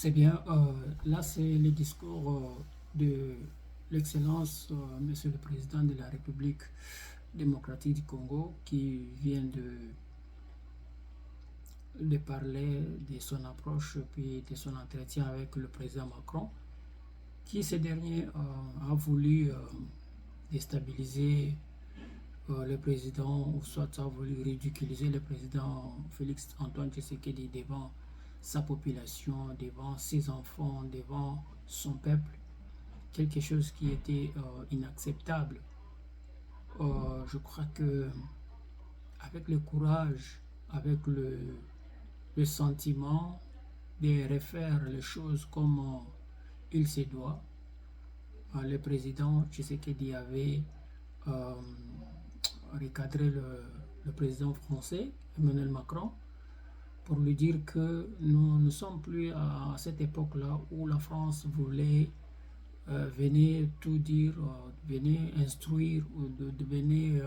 C'est bien. Là, c'est le discours de l'Excellence, Monsieur le Président de la République démocratique du Congo, qui vient de parler de son approche puis de son entretien avec le président Macron, qui ces derniers a voulu déstabiliser le président, ou soit a voulu ridiculiser le président Félix Antoine Tshisekedi devant sa population, devant ses enfants, devant son peuple, quelque chose qui était inacceptable. Je crois que avec le courage, avec le sentiment de refaire les choses comme il se doit, le président Tshisekedi avait euh, recadré le président français, Emmanuel Macron, pour lui dire que nous ne sommes plus à cette époque-là où la France voulait venir tout dire, venir instruire ou venir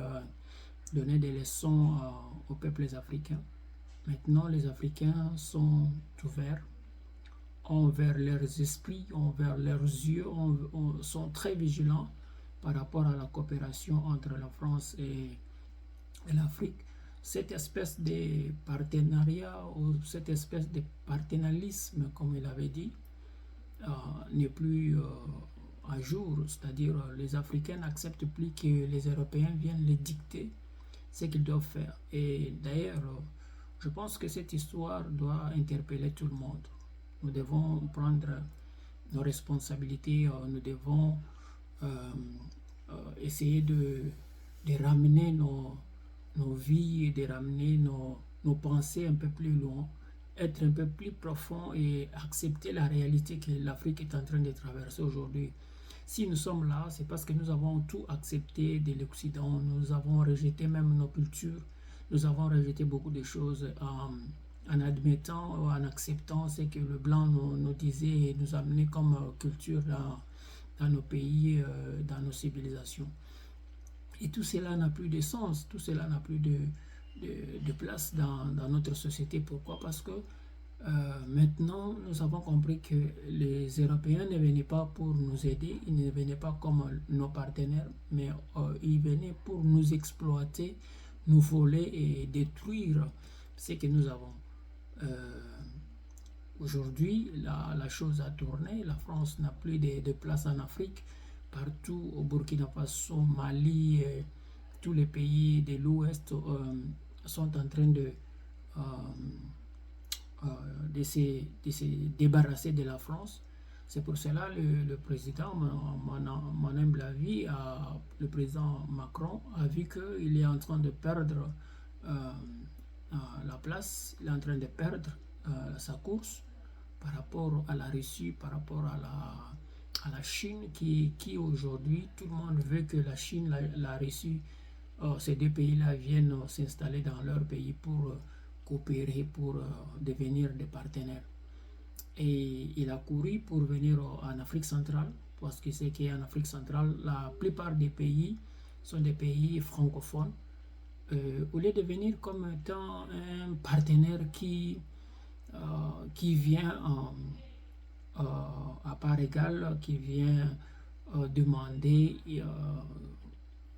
donner des leçons aux peuples africains. Maintenant, les Africains sont ouverts envers leurs esprits, envers leurs yeux, sont très vigilants par rapport à la coopération entre la France et l'Afrique. Cette espèce de partenariat ou cette espèce de partenarialisme, comme il avait dit, n'est plus à jour. C'est-à-dire les Africains n'acceptent plus que les Européens viennent les dicter ce qu'ils doivent faire. Et d'ailleurs, je pense que cette histoire doit interpeller tout le monde. Nous devons prendre nos responsabilités, nous devons euh, essayer de ramener nos vies et de ramener nos pensées un peu plus loin, être un peu plus profond et accepter la réalité que l'Afrique est en train de traverser aujourd'hui. Si nous sommes là, c'est parce que nous avons tout accepté de l'Occident, nous avons rejeté même nos cultures, nous avons rejeté beaucoup de choses en admettant ou en acceptant ce que le blanc nous disait et nous amenait comme culture dans nos pays, dans nos civilisations. Et tout cela n'a plus de sens, tout cela n'a plus de place dans notre société. Pourquoi? Parce que maintenant, nous avons compris que les Européens ne venaient pas pour nous aider, ils ne venaient pas comme nos partenaires, mais ils venaient pour nous exploiter, nous voler et détruire ce que nous avons. Euh, Aujourd'hui, la chose a tourné, la France n'a plus de place en Afrique. Partout au Burkina Faso, Mali, tous les pays de l'Ouest sont en train euh, euh, de se débarrasser de la France. C'est pour cela le président, mon humble avis, le président Macron a vu qu'il est en train de perdre euh, la place, il est en train de perdre sa course par rapport à la Russie, par rapport à la Chine qui aujourd'hui, tout le monde veut que la Chine, la Russie, ces deux pays-là viennent s'installer dans leur pays pour coopérer, pour devenir des partenaires. Et il a couru pour venir en Afrique centrale, parce qu'il sait qu'en Afrique centrale, la plupart des pays sont des pays francophones. Au lieu de venir comme étant un partenaire qui vient à part égale, qui vient demander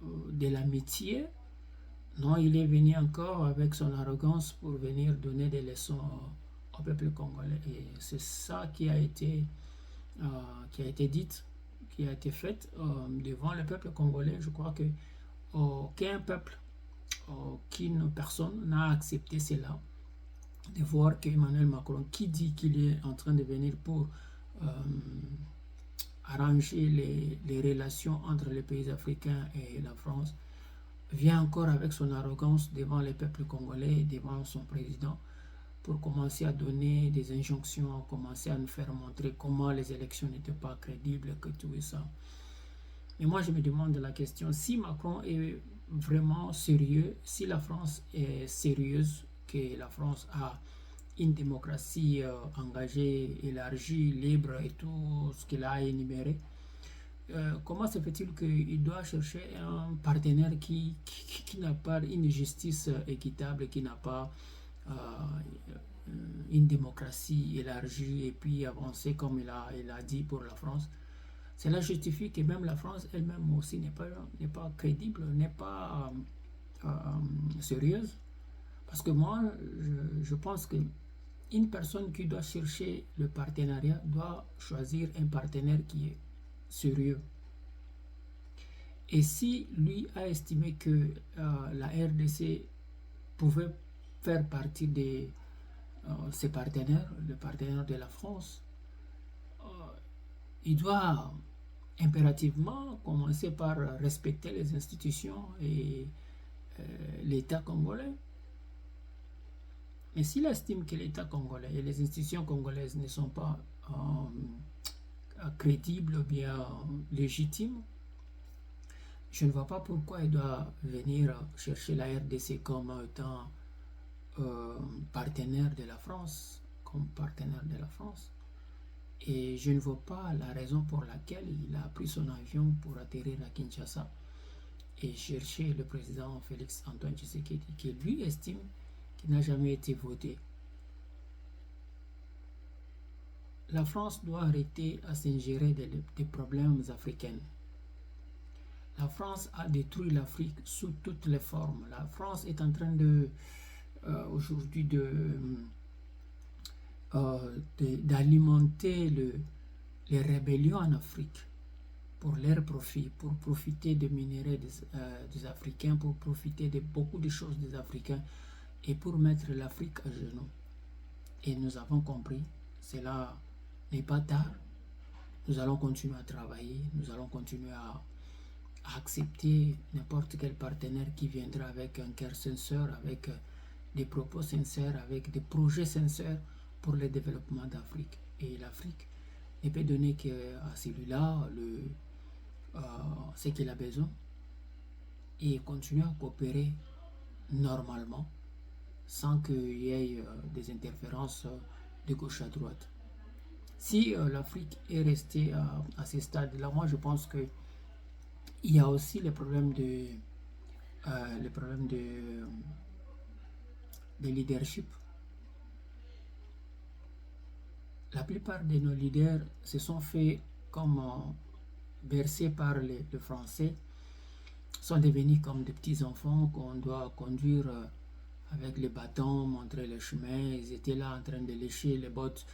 de l'amitié. Non, il est venu encore avec son arrogance pour venir donner des leçons au peuple congolais. Et c'est ça euh, qui a été dit, qui a été fait devant le peuple congolais. Je crois que aucun peuple, aucune personne n'a accepté cela, de voir qu'Emmanuel Macron, qui dit qu'il est en train de venir pour euh, arranger les relations entre les pays africains et la France, vient encore avec son arrogance devant les peuples congolais, devant son président, pour commencer à donner des injonctions, commencer à nous faire montrer comment les élections n'étaient pas crédibles, que tout et ça. Et moi, je me demande la question, si Macron est vraiment sérieux, si la France est sérieuse, que la France a une démocratie engagée, élargie, libre et tout ce qu'il a énuméré, comment se fait-il qu'il doit chercher un partenaire qui n'a pas une justice équitable, qui n'a pas une démocratie élargie et puis avancer comme il a dit pour la France. Cela justifie que même la France elle-même aussi n'est pas crédible, n'est pas sérieuse. Parce que moi, je pense que une personne qui doit chercher le partenariat doit choisir un partenaire qui est sérieux. Et si lui a estimé que la RDC pouvait faire partie de ses partenaires, le partenaire de la France, il doit impérativement commencer par respecter les institutions et l'État congolais. Mais s'il estime que l'État congolais et les institutions congolaises ne sont pas crédibles ou bien légitimes, je ne vois pas pourquoi il doit venir chercher la RDC comme étant partenaire de la France, comme partenaire de la France. Et je ne vois pas la raison pour laquelle il a pris son avion pour atterrir à Kinshasa et chercher le président Félix Antoine Tshisekedi, qui lui estime qu'il n'a jamais été voté. La France doit arrêter à s'ingérer des problèmes africains. La France a détruit l'Afrique sous toutes les formes. La France est en train aujourd'hui d'alimenter les rébellions en Afrique pour leur profit, pour profiter des minéraux des Africains, pour profiter de beaucoup de choses des Africains et pour mettre l'Afrique à genoux. Et nous avons compris, cela n'est pas tard. Nous allons continuer à travailler, nous allons continuer à accepter n'importe quel partenaire qui viendra avec un cœur sincère, avec des propos sincères, avec des projets sincères pour le développement d'Afrique. Et l'Afrique ne peut donner qu'à celui-là ce qu'il a besoin et continuer à coopérer normalement sans qu'il y ait des interférences de gauche à droite. Si l'Afrique est restée à ce stade-là, moi je pense que il y a aussi le problème de leadership. La plupart de nos leaders se sont fait comme bercés par le français, sont devenus comme des petits enfants qu'on doit conduire avec les bâtons, montrer le chemin. Ils étaient là en train de lécher les bottes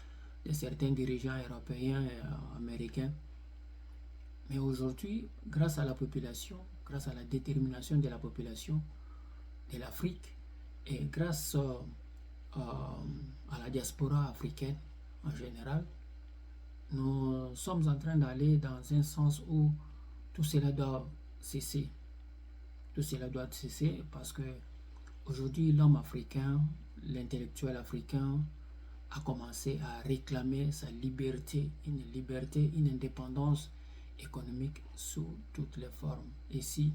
de certains dirigeants européens et américains. Mais aujourd'hui, grâce à la population, grâce à la détermination de la population de l'Afrique et grâce à la diaspora africaine en général, nous sommes en train d'aller dans un sens où tout cela doit cesser. Tout cela doit cesser parce que aujourd'hui, l'homme africain, l'intellectuel africain, a commencé à réclamer sa liberté, une indépendance économique sous toutes les formes. Et si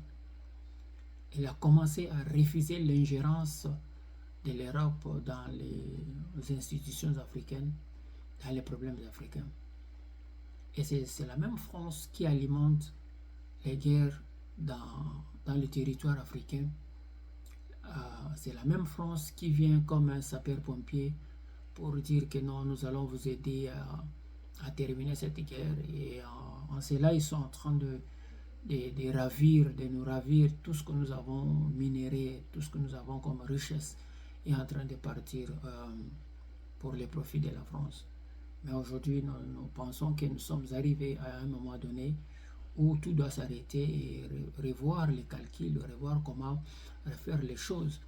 il a commencé à refuser l'ingérence de l'Europe dans les institutions africaines, dans les problèmes africains. Et c'est la même France qui alimente les guerres dans le territoire africain. C'est la même France qui vient comme un sapeur-pompier pour dire que non, nous allons vous aider à terminer cette guerre. Et en cela, ils sont en train de nous ravir tout ce que nous avons minéré, tout ce que nous avons comme richesse est en train de partir pour les profits de la France. Mais aujourd'hui, nous pensons que nous sommes arrivés à un moment donné où tout doit s'arrêter et revoir les calculs, revoir comment faire les choses.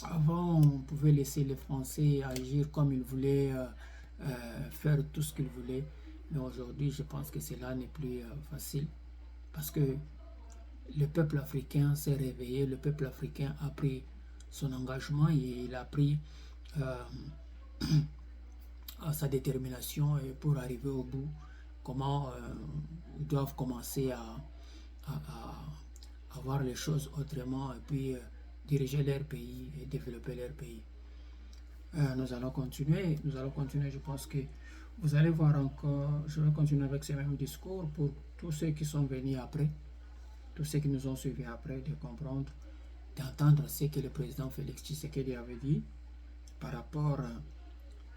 Avant, on pouvait laisser les Français agir comme ils voulaient, faire tout ce qu'ils voulaient. Mais aujourd'hui, je pense que cela n'est plus facile. Parce que le peuple africain s'est réveillé, le peuple africain a pris son engagement et il a pris sa détermination pour arriver au bout. Comment ils doivent commencer à voir les choses autrement et puis diriger leur pays et développer leur pays. Nous allons continuer, je pense que vous allez voir encore, je vais continuer avec ce même discours pour tous ceux qui sont venus après, tous ceux qui nous ont suivis après, de comprendre d'entendre ce que le président Félix Tshisekedi avait dit par rapport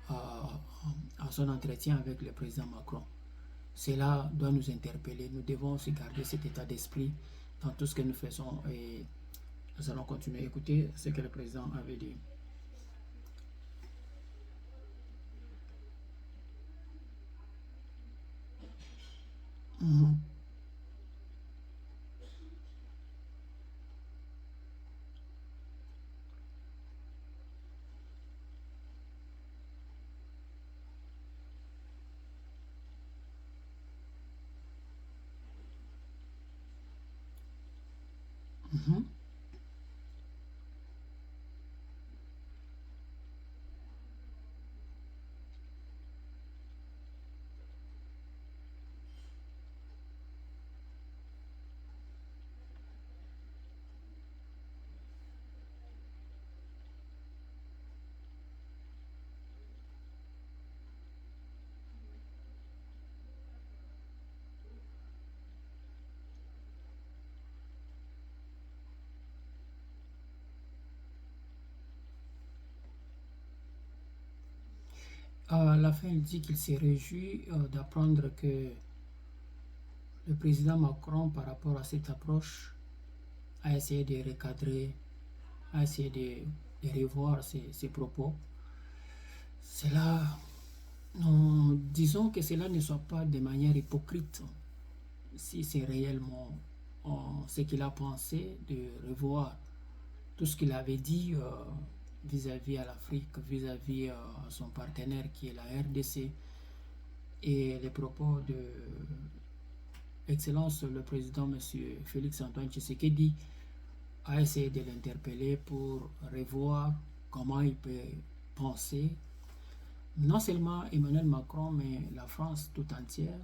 à son entretien avec le président Macron. Cela doit nous interpeller. Nous devons aussi garder cet état d'esprit dans tout ce que nous faisons et nous allons continuer à écouter ce que le président avait dit. Mhm. Mhm. À la fin, il dit qu'il s'est réjoui d'apprendre que le président Macron, par rapport à cette approche, a essayé de recadrer, a essayé de revoir ses propos. Cela, disons que cela ne soit pas de manière hypocrite, si c'est réellement ce qu'il a pensé, de revoir tout ce qu'il avait dit vis-à-vis à l'Afrique, vis-à-vis à son partenaire qui est la RDC, et les propos de Excellence le président M. Félix Antoine Tshisekedi a essayé de l'interpeller pour revoir comment il peut penser, non seulement Emmanuel Macron, mais la France tout entière,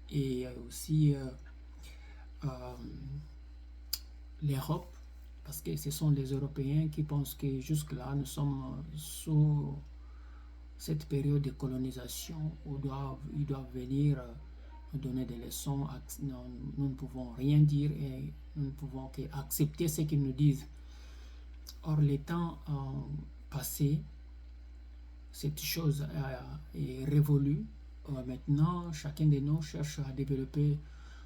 et aussi euh, l'Europe, parce que ce sont les Européens qui pensent que jusque-là, nous sommes sous cette période de colonisation où ils doivent venir nous donner des leçons. Nous ne pouvons rien dire et nous ne pouvons qu'accepter ce qu'ils nous disent. Or, les temps passés, cette chose est révolue. Maintenant, chacun de nous cherche à développer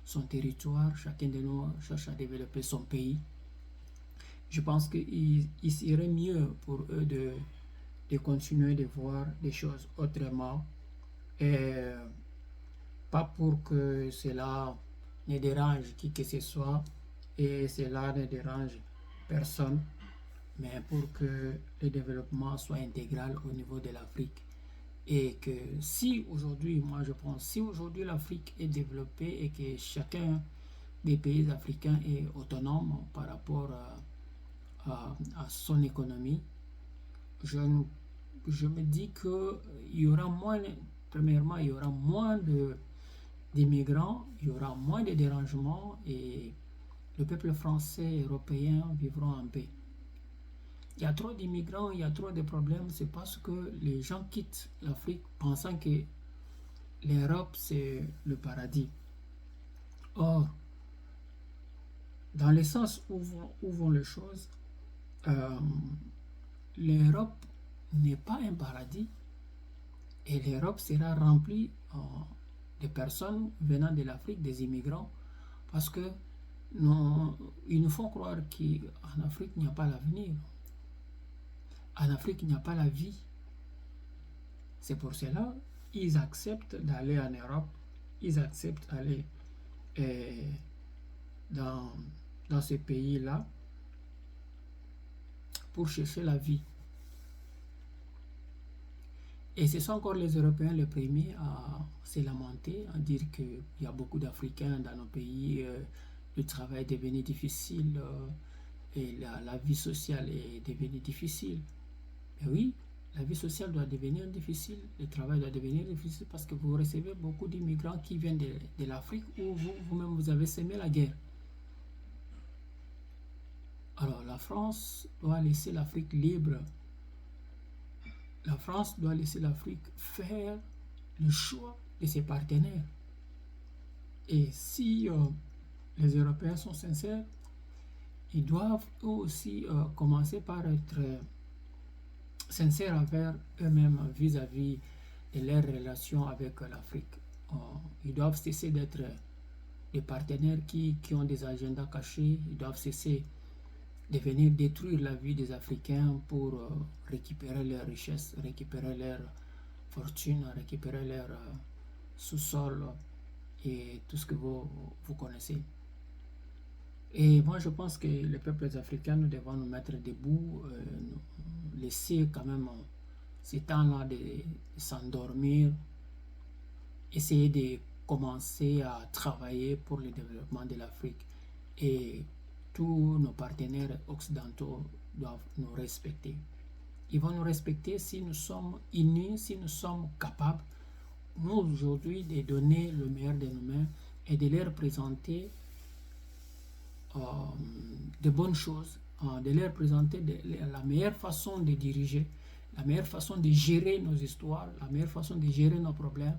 son territoire, chacun de nous cherche à développer son pays. Je pense qu'il serait mieux pour eux de continuer de voir les choses autrement et pas pour que cela ne dérange qui que ce soit et cela ne dérange personne, mais pour que le développement soit intégral au niveau de l'Afrique. Et que si aujourd'hui, moi je pense, si aujourd'hui l'Afrique est développée et que chacun des pays africains est autonome par rapport à son économie, je, je me dis qu'il y aura moins, premièrement, il y aura moins d'immigrants, il y aura moins de dérangements et le peuple français et européen vivront en paix. Il y a trop d'immigrants, il y a trop de problèmes, c'est parce que les gens quittent l'Afrique pensant que l'Europe c'est le paradis. Or, dans le sens où vont les choses, euh, l'Europe n'est pas un paradis et l'Europe sera remplie de personnes venant de l'Afrique, des immigrants, parce que non, ils nous font croire qu'en Afrique il n'y a pas l'avenir. En Afrique il n'y a pas la vie. C'est pour cela qu'ils acceptent d'aller en Europe, ils acceptent d'aller euh, dans, dans ces pays-là pour chercher la vie. Et ce sont encore les Européens les premiers à se lamenter, à dire qu'il y a beaucoup d'Africains dans nos pays, le travail est devenu difficile et la vie sociale est devenue difficile. Mais oui, la vie sociale doit devenir difficile, le travail doit devenir difficile parce que vous recevez beaucoup d'immigrants qui viennent de l'Afrique où vous-même vous avez semé la guerre. Alors la France doit laisser l'Afrique libre. La France doit laisser l'Afrique faire le choix de ses partenaires. Et si les Européens sont sincères, ils doivent eux aussi commencer par être sincères envers eux-mêmes vis-à-vis de leurs relations avec l'Afrique. Ils doivent cesser d'être des partenaires qui ont des agendas cachés. Ils doivent cesser de venir détruire la vie des Africains pour récupérer leurs richesses, récupérer leurs fortunes, récupérer leurs sous-sols et tout ce que vous connaissez. Et moi, je pense que les peuples africains, nous devons nous mettre debout, laisser quand même ces temps-là de s'endormir, essayer de commencer à travailler pour le développement de l'Afrique. Et tous nos partenaires occidentaux doivent nous respecter. Ils vont nous respecter si nous sommes unis, si nous sommes capables, nous aujourd'hui, de donner le meilleur de nous-mêmes et de leur présenter de bonnes choses, de leur présenter la meilleure façon de diriger, la meilleure façon de gérer nos histoires, la meilleure façon de gérer nos problèmes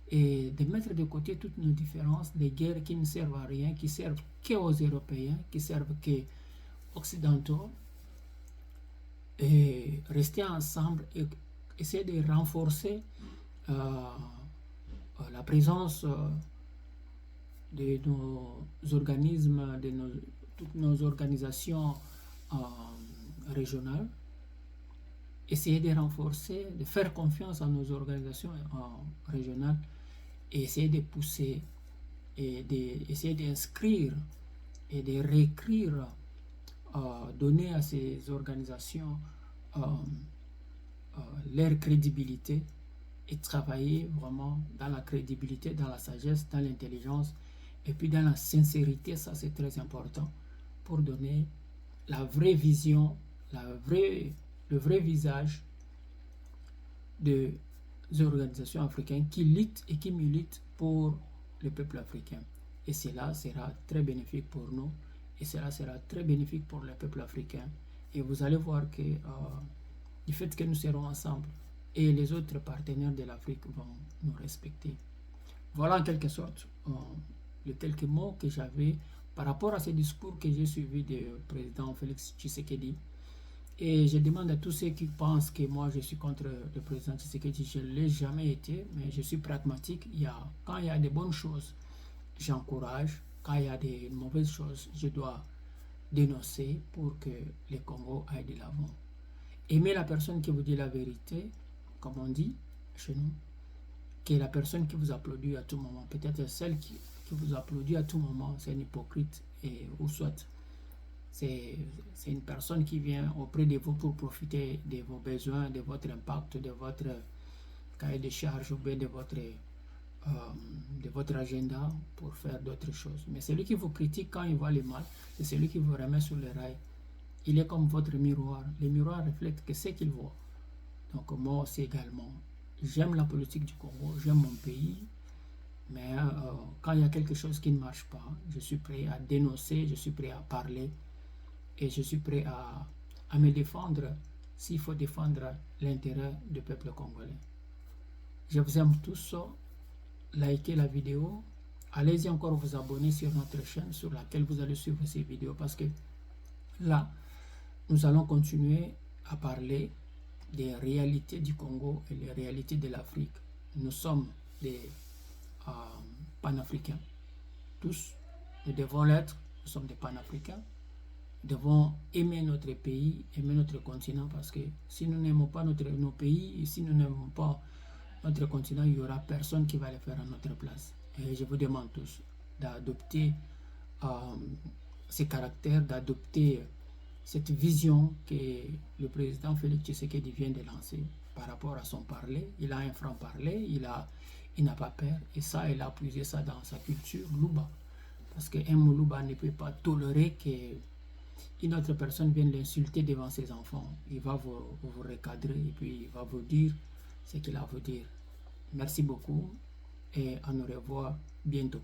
et de mettre de côté toutes nos différences, des guerres qui ne servent à rien, qui servent qu'aux Européens, qui servent qu'aux Occidentaux, et rester ensemble et essayer de renforcer la présence de nos organismes, toutes nos organisations régionales, essayer de renforcer, de faire confiance à nos organisations régionales et essayer de pousser et d'essayer d'inscrire et de réécrire, donner à ces organisations leur crédibilité et travailler vraiment dans la crédibilité, dans la sagesse, dans l'intelligence et puis dans la sincérité, ça c'est très important pour donner la vraie vision, le vrai visage des organisations africaines qui luttent et qui militent pour le peuple africain. Et cela sera très bénéfique pour nous et cela sera très bénéfique pour le peuple africain. Et vous allez voir que du fait que nous serons ensemble et les autres partenaires de l'Afrique vont nous respecter. Voilà en quelque sorte les quelques mots que j'avais par rapport à ce discours que j'ai suivi du président Félix Tshisekedi. Et je demande à tous ceux qui pensent que moi je suis contre le président Tshisekedi, je ne l'ai jamais été, mais je suis pragmatique. Quand il y a des bonnes choses, j'encourage. Quand il y a des mauvaises choses, je dois dénoncer pour que le Congo aille de l'avant. Aimez la personne qui vous dit la vérité, comme on dit chez nous, qui est la personne qui vous applaudit à tout moment. Peut-être celle qui vous applaudit à tout moment, c'est un hypocrite, ou soit c'est une personne qui vient auprès de vous pour profiter de vos besoins, de votre impact, de votre cahier de charge ou bien de votre agenda pour faire d'autres choses. Mais celui qui vous critique quand il voit le mal, c'est celui qui vous remet sur les rails. Il est comme votre miroir. Le miroir reflète que ce qu'il voit. Donc moi aussi également, j'aime la politique du Congo, j'aime mon pays, mais quand il y a quelque chose qui ne marche pas, je suis prêt à dénoncer, je suis prêt à parler et je suis prêt à me défendre s'il faut défendre l'intérêt du peuple congolais. Je vous aime tous, likez la vidéo, allez-y encore vous abonner sur notre chaîne sur laquelle vous allez suivre ces vidéos parce que là, nous allons continuer à parler des réalités du Congo et les réalités de l'Afrique. Nous sommes des panafricains, tous, nous devons l'être, nous sommes des panafricains, nous devons aimer notre pays, aimer notre continent parce que si nous n'aimons pas nos pays, et si nous n'aimons pas notre continent, il n'y aura personne qui va le faire à notre place. Et je vous demande tous d'adopter ces caractères, d'adopter cette vision que le président Félix Tshisekedi vient de lancer par rapport à son parler. Il a un franc-parler, il n'a pas peur. Et ça, il a puisé ça dans sa culture Luba. Parce qu'un Moluba ne peut pas tolérer qu'une autre personne vienne l'insulter devant ses enfants. Il va vous recadrer et puis il va vous dire ce qu'il a à vous dire. Merci beaucoup et on nous revoit bientôt.